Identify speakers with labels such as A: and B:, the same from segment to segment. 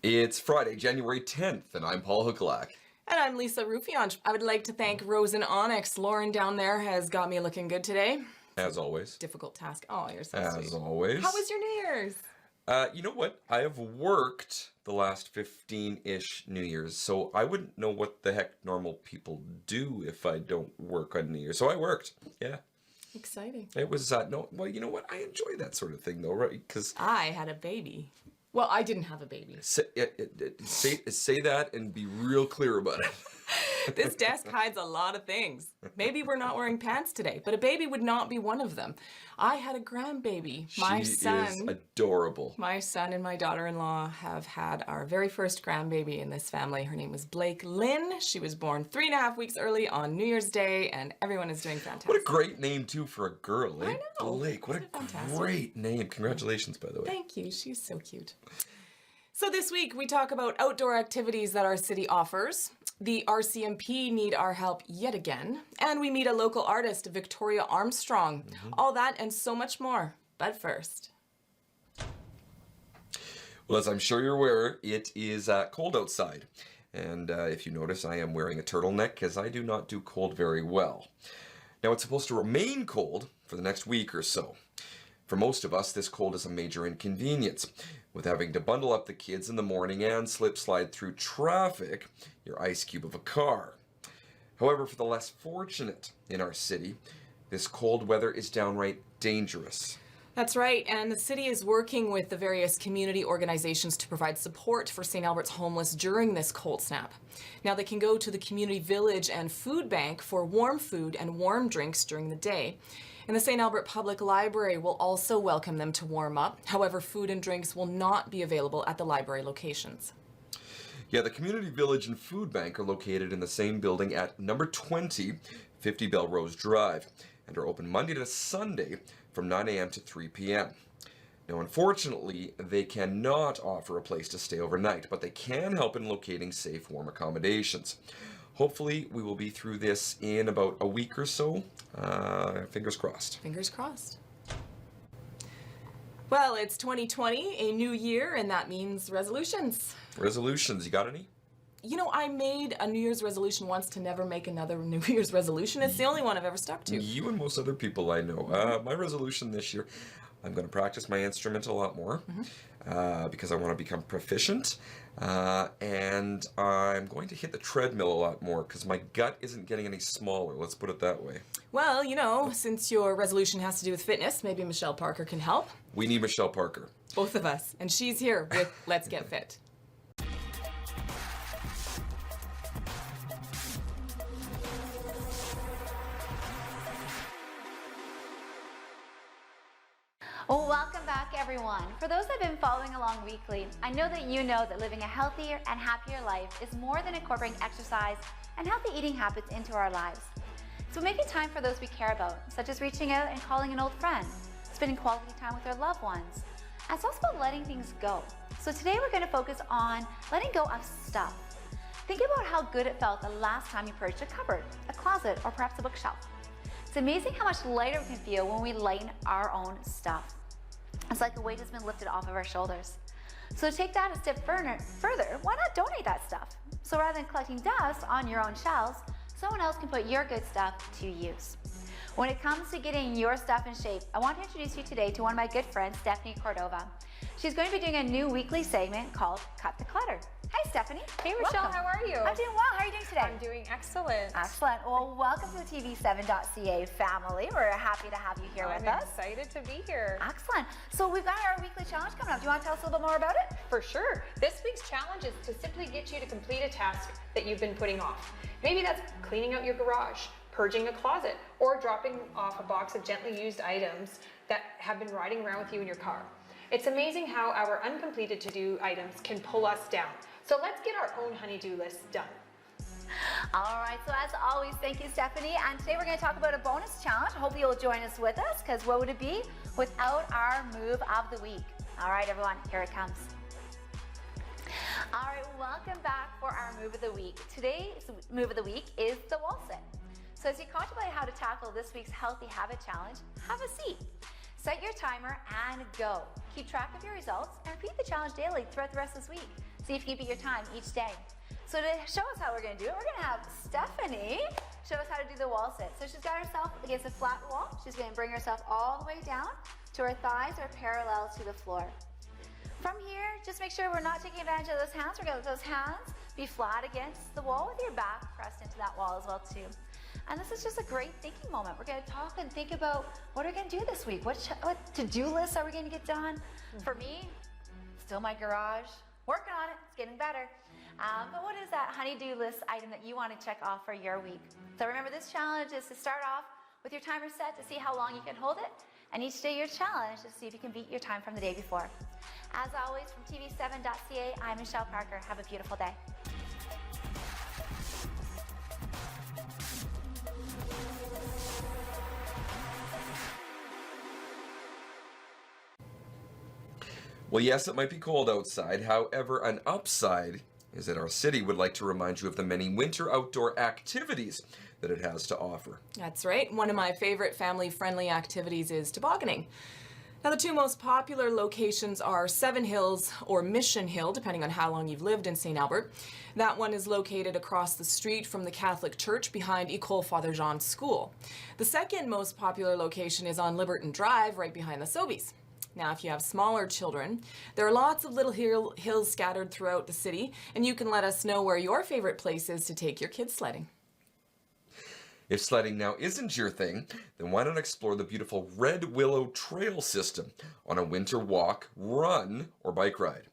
A: It's Friday, January 10th, and I'm Paul Huckelak.
B: And I'm Lisa Rufion. I would like to thank Rose and Onyx. Lauren down there has got me looking good today.
A: As always.
B: Difficult task. Oh, you're so sweet.
A: As always.
B: How was your New Year's?
A: You know what? I have worked the last 15-ish New Year's, so I wouldn't know what the heck normal people do if I don't work on New Year's. So I worked. Yeah.
B: Exciting.
A: It was, no, well, you know what? I enjoy that sort of thing, though, right? Because
B: I had a baby. Well, I didn't have a baby.
A: say that and be real clear about it.
B: This desk hides a lot of things. Maybe we're not wearing pants today, but a baby would not be one of them. I had a grandbaby.
A: She is adorable.
B: My son and my daughter-in-law have had our very first grandbaby in this family. Her name was Blake Lynn. She was born 3.5 weeks early on New Year's Day, and everyone is doing fantastic.
A: What a great name, too, for a girl, eh?
B: I know.
A: Blake, what a great name. Congratulations, by the way.
B: Thank you. She's so cute. So this week we talk about outdoor activities that our city offers. The RCMP need our help yet again. And we meet a local artist, Victoria Armstrong. All that and so much more. But first.
A: Well, as I'm sure you're aware, it is cold outside. And if you notice, I am wearing a turtleneck because I do not do cold very well. Now, it's supposed to remain cold for the next week or so. For most of us, this cold is a major inconvenience, with having to bundle up the kids in the morning and slip-slide through traffic, your ice cube of a car. However, for the less fortunate in our city, this cold weather is downright dangerous.
B: That's right, and the city is working with the various community organizations to provide support for St. Albert's homeless during this cold snap. Now they can go to the community village and food bank for warm food and warm drinks during the day. And the St. Albert Public Library will also welcome them to warm up. However, food and drinks will not be available at the library locations.
A: Yeah, the community village and food bank are located in the same building at number 20, 50 Belrose Drive, and are open Monday to Sunday from 9 a.m. to 3 p.m. Now, unfortunately, they cannot offer a place to stay overnight, but they can help in locating safe, warm accommodations. Hopefully, we will be through this in about a week or so. Fingers crossed.
B: Fingers crossed. Well, it's 2020, a new year, and that means resolutions.
A: Resolutions, you got any?
B: You know, I made a New Year's resolution once to never make another New Year's resolution. It's the only one I've ever stuck to.
A: You and most other people I know. My resolution this year, I'm going to practice my instrument a lot more because I want to become proficient. And I'm going to hit the treadmill a lot more because my gut isn't getting any smaller. Let's put it that way.
B: Well, you know, since your resolution has to do with fitness, maybe Michelle Parker can help.
A: We need Michelle Parker.
B: Both of us. And she's here with Let's Get Fit.
C: Well, welcome back, everyone. For those that have been following along weekly, I know that you know that living a healthier and happier life is more than incorporating exercise and healthy eating habits into our lives. So making time for those we care about, such as reaching out and calling an old friend, spending quality time with our loved ones. And it's also about letting things go. So today we're going to focus on letting go of stuff. Think about how good it felt the last time you purged a cupboard, a closet, or perhaps a bookshelf. It's amazing how much lighter we can feel when we lighten our own stuff. It's like a weight has been lifted off of our shoulders. So to take that a step further, why not donate that stuff? So rather than collecting dust on your own shelves, someone else can put your good stuff to use. When it comes to getting your stuff in shape, I want to introduce you today to one of my good friends, Stephanie Cordova. She's going to be doing a new weekly segment called Cut the Clutter. Hi, Stephanie.
D: Hey, Michelle,
C: Welcome.
D: how are you?
C: I'm doing well. How are you doing today?
D: I'm doing excellent.
C: Excellent. Well, welcome to the TV7.ca family. We're happy to have you here with us.
D: I'm excited to be here.
C: Excellent. So we've got our weekly challenge coming up. Do you want to tell us a little bit more about it?
D: For sure. This week's challenge is to simply get you to complete a task that you've been putting off. Maybe that's cleaning out your garage, purging a closet, or dropping off a box of gently used items that have been riding around with you in your car. It's amazing how our uncompleted to-do items can pull us down. So let's get our own honey-do list done.
C: All right, so as always, thank you, Stephanie. And today we're going to talk about a bonus challenge. I hope you'll join us with us, because what would it be without our move of the week? All right, everyone, here it comes. All right, welcome back for our move of the week. Today's move of the week is the wall sit. So as you contemplate how to tackle this week's healthy habit challenge, have a seat. Set your timer and go. Keep track of your results and repeat the challenge daily throughout the rest of this week. See if you can beat your time each day. So to show us how we're going to do it, we're going to have Stephanie show us how to do the wall sit. So she's got herself against a flat wall. She's going to bring herself all the way down to her thighs are parallel to the floor. From here, just make sure we're not taking advantage of those hands. We're going to let those hands be flat against the wall with your back pressed into that wall as well too. And this is just a great thinking moment. We're going to talk and think about what are we going to do this week? What to-do lists are we going to get done? For me, still my garage. Working on it. It's getting better. But what is that honey-do list item that you want to check off for your week? So remember, this challenge is to start off with your timer set to see how long you can hold it. And each day your challenge is to see if you can beat your time from the day before. As always, from tv7.ca, I'm Michelle Parker. Have a beautiful day.
A: Well, yes, it might be cold outside. However, an upside is that our city would like to remind you of the many winter outdoor activities that it has to offer.
B: That's right. One of my favorite family-friendly activities is tobogganing. Now, the two most popular locations are Seven Hills or Mission Hill, depending on how long you've lived in St. Albert. That one is located across the street from the Catholic Church behind École Father Jean School. The second most popular location is on Liberton Drive, right behind the Sobeys. Now, if you have smaller children, there are lots of little hills scattered throughout the city, and you can let us know where your favorite place is to take your kids sledding.
A: If sledding now isn't your thing, then why not explore the beautiful Red Willow Trail system on a winter walk, run, or bike ride?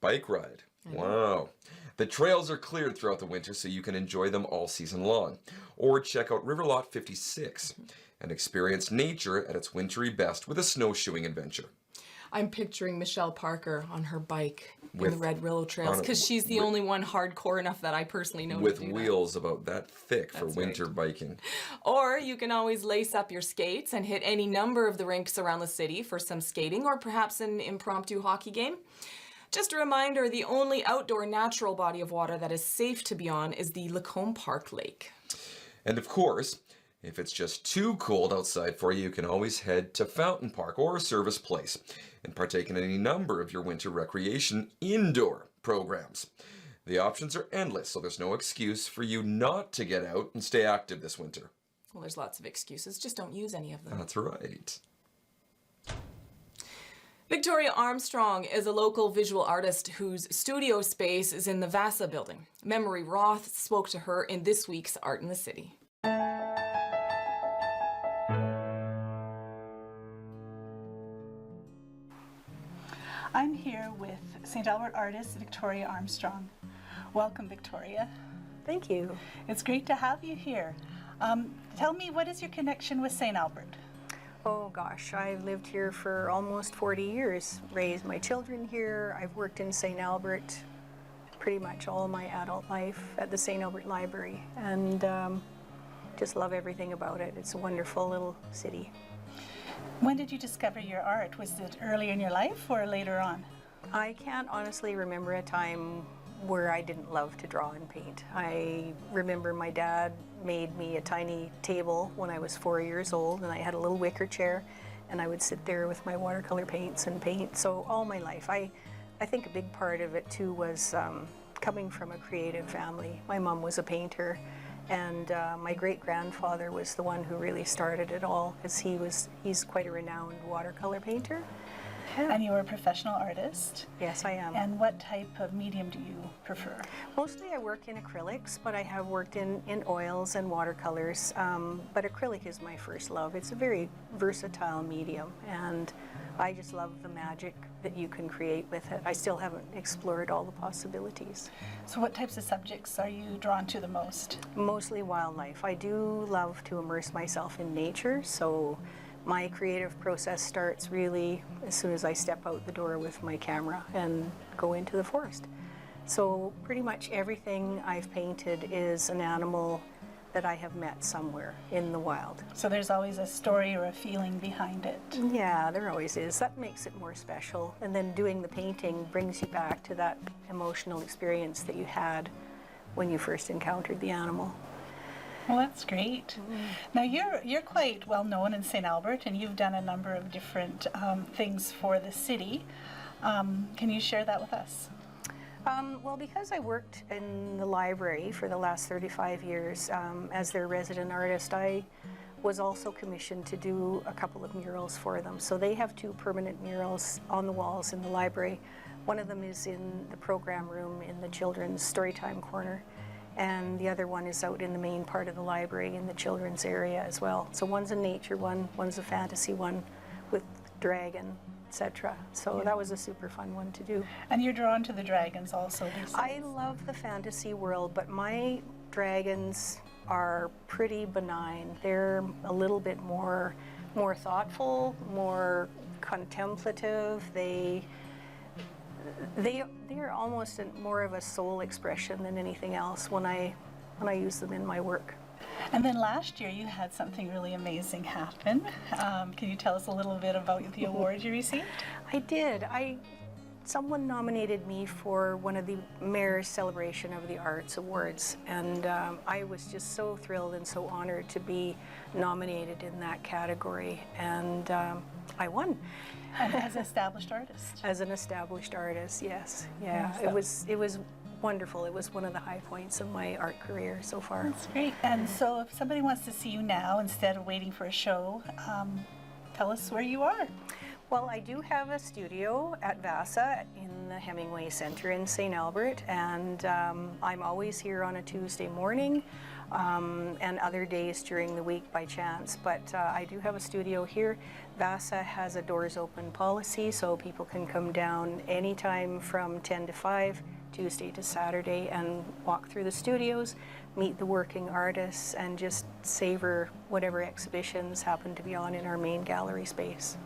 A: Bike ride. Wow. The trails are cleared throughout the winter so you can enjoy them all season long. Or check out River Lot 56 and experience nature at its wintry best with a snowshoeing adventure.
B: I'm picturing Michelle Parker on her bike in
A: With-
B: the Red Willow Trails because she's the only one hardcore enough that I personally know
A: With
B: to do
A: wheels about that thick for
B: That's
A: winter
B: right.
A: biking.
B: Or you can always lace up your skates and hit any number of the rinks around the city for some skating or perhaps an impromptu hockey game. Just a reminder, the only outdoor natural body of water that is safe to be on is the Lacombe Park Lake.
A: And of course, if it's just too cold outside for you, you can always head to Fountain Park or Service Place and partake in any number of your winter recreation indoor programs. The options are endless, so there's no excuse for you not to get out and stay active this winter.
B: Well, there's lots of excuses, just don't use any of them.
A: That's right.
B: Victoria Armstrong is a local visual artist whose studio space is in the Vasa building. Memory Roth spoke to her in this week's Art in the City.
E: I'm here with St. Albert artist Victoria Armstrong. Welcome, Victoria.
F: Thank you.
E: It's great to have you here. Tell me, what is your connection with St. Albert?
F: Oh gosh, I've lived here for almost 40 years, raised my children here. I've worked in St. Albert pretty much all my adult life at the St. Albert Library, and just love everything about it. It's a wonderful little city.
E: When did you discover your art? Was it earlier in your life or later on?
F: I can't honestly remember a time where I didn't love to draw and paint. I remember my dad made me a tiny table when I was 4 years old, and I had a little wicker chair, and I would sit there with my watercolor paints and paint. So all my life, I think a big part of it too was coming from a creative family. My mom was a painter, and my great-grandfather was the one who really started it all, as he's quite a renowned watercolor painter.
E: And you were a professional artist.
F: Yes, I am.
E: And what type of medium do you prefer?
F: Mostly I work in acrylics, but I have worked in oils and watercolors. But acrylic is my first love. It's a very versatile medium, and I just love the magic that you can create with it. I still haven't explored all the possibilities.
E: So what types of subjects are you drawn to the most?
F: Mostly wildlife. I do love to immerse myself in nature, so my creative process starts really as soon as I step out the door with my camera and go into the forest. So pretty much everything I've painted is an animal that I have met somewhere in the wild.
E: So there's always a story or a feeling behind it.
F: Yeah, there always is. That makes it more special. And then doing the painting brings you back to that emotional experience that you had when you first encountered the animal.
E: Well, that's great. Now you're quite well known in St. Albert, and you've done a number of different things for the city. Can you share that with us?
F: Well, because I worked in the library for the last 35 years as their resident artist, I was also commissioned to do a couple of murals for them. So they have 2 permanent murals on the walls in the library. One of them is in the program room in the children's storytime corner, and the other one is out in the main part of the library in the children's area as well. So one's a nature one, one's a fantasy one with dragon, etc. So that was a super fun one to do.
E: And you're drawn to the dragons also these days.
F: I love the fantasy world, but my dragons are pretty benign. They're a little bit more thoughtful, more contemplative. They're almost more of a soul expression than anything else when I use them in my work.
E: And then last year you had something really amazing happen. Can you tell us a little bit about the award you received?
F: I did. Someone nominated me for one of the Mayor's Celebration of the Arts Awards, and I was just so thrilled and so honored to be nominated in that category, and I won.
E: And as an established artist?
F: As an established artist, yes. Yeah,
E: Yes,
F: it was wonderful. It was one of the high points of my art career so far.
E: That's great. And so if somebody wants to see you now instead of waiting for a show, tell us where you are.
F: Well, I do have a studio at VASA in the Hemingway Center in St. Albert, and I'm always here on a Tuesday morning and other days during the week by chance, but I do have a studio here. VASA has a doors open policy, so people can come down anytime from 10 to 5, Tuesday to Saturday, and walk through the studios, meet the working artists, and just savor whatever exhibitions happen to be on in our main gallery space.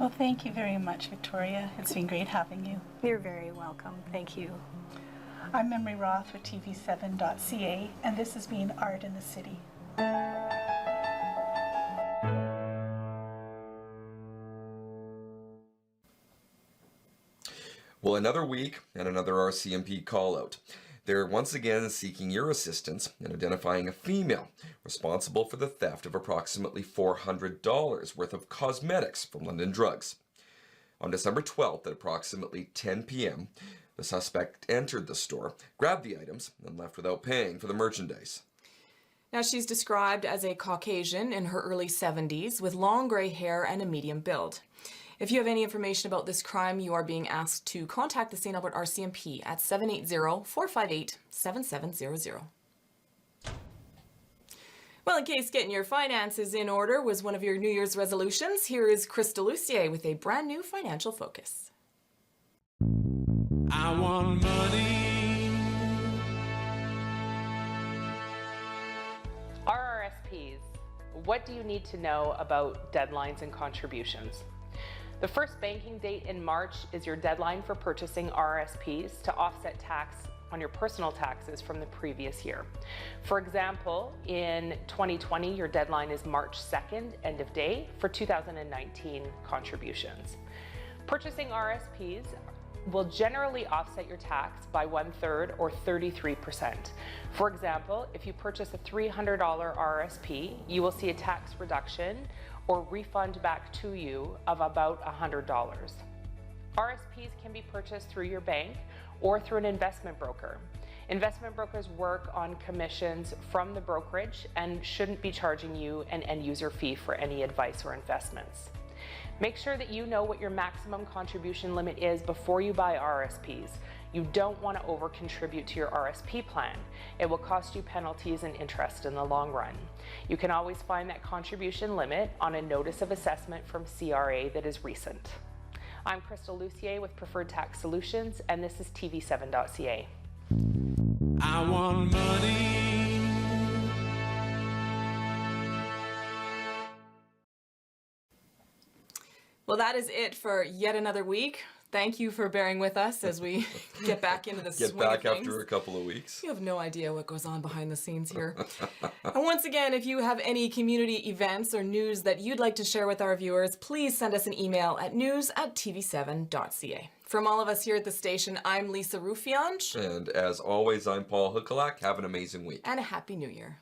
E: Well, thank you very much, Victoria. It's been great having you.
F: You're very welcome. Thank you.
E: I'm Memory Roth with TV7.ca, and this has been Art in the City.
A: Well, another week and another RCMP call-out. They're once again seeking your assistance in identifying a female responsible for the theft of approximately $400 worth of cosmetics from London Drugs. On December 12th at approximately 10 p.m., the suspect entered the store, grabbed the items, and left without paying for the merchandise.
B: Now, she's described as a Caucasian in her early 70s with long gray hair and a medium build. If you have any information about this crime, you are being asked to contact the St. Albert RCMP at 780-458-7700. Well, in case getting your finances in order was one of your New Year's resolutions, here is Crystal Lucier with a brand new financial focus.
G: I want money.
H: RRSPs, what do you need to know about deadlines and contributions? The first banking date in March is your deadline for purchasing RRSPs to offset tax on your personal taxes from the previous year. For example, in 2020, your deadline is March 2nd, end of day, for 2019 contributions. Purchasing RRSPs will generally offset your tax by 1/3 or 33%. For example, if you purchase a $300 RRSP, you will see a tax reduction or refund back to you of about $100. RSPs can be purchased through your bank or through an investment broker. Investment brokers work on commissions from the brokerage and shouldn't be charging you an end user fee for any advice or investments. Make sure that you know what your maximum contribution limit is before you buy RRSPs. You don't want to over contribute to your RSP plan. It will cost you penalties and interest in the long run. You can always find that contribution limit on a notice of assessment from CRA that is recent. I'm Crystal Lucier with Preferred Tax Solutions, and this is TV7.ca.
G: I want money.
B: Well, that is it for yet another week. Thank you for bearing with us as we get back into the swing of
A: Get back
B: things.
A: after a couple of weeks.
B: You have no idea what goes on behind the scenes here. And once again, if you have any community events or news that you'd like to share with our viewers, please send us an email at news@tv7.ca. From all of us here at the station, I'm Lisa Rufianj.
A: And as always, I'm Paul Hukalak. Have an amazing week.
B: And a Happy New Year.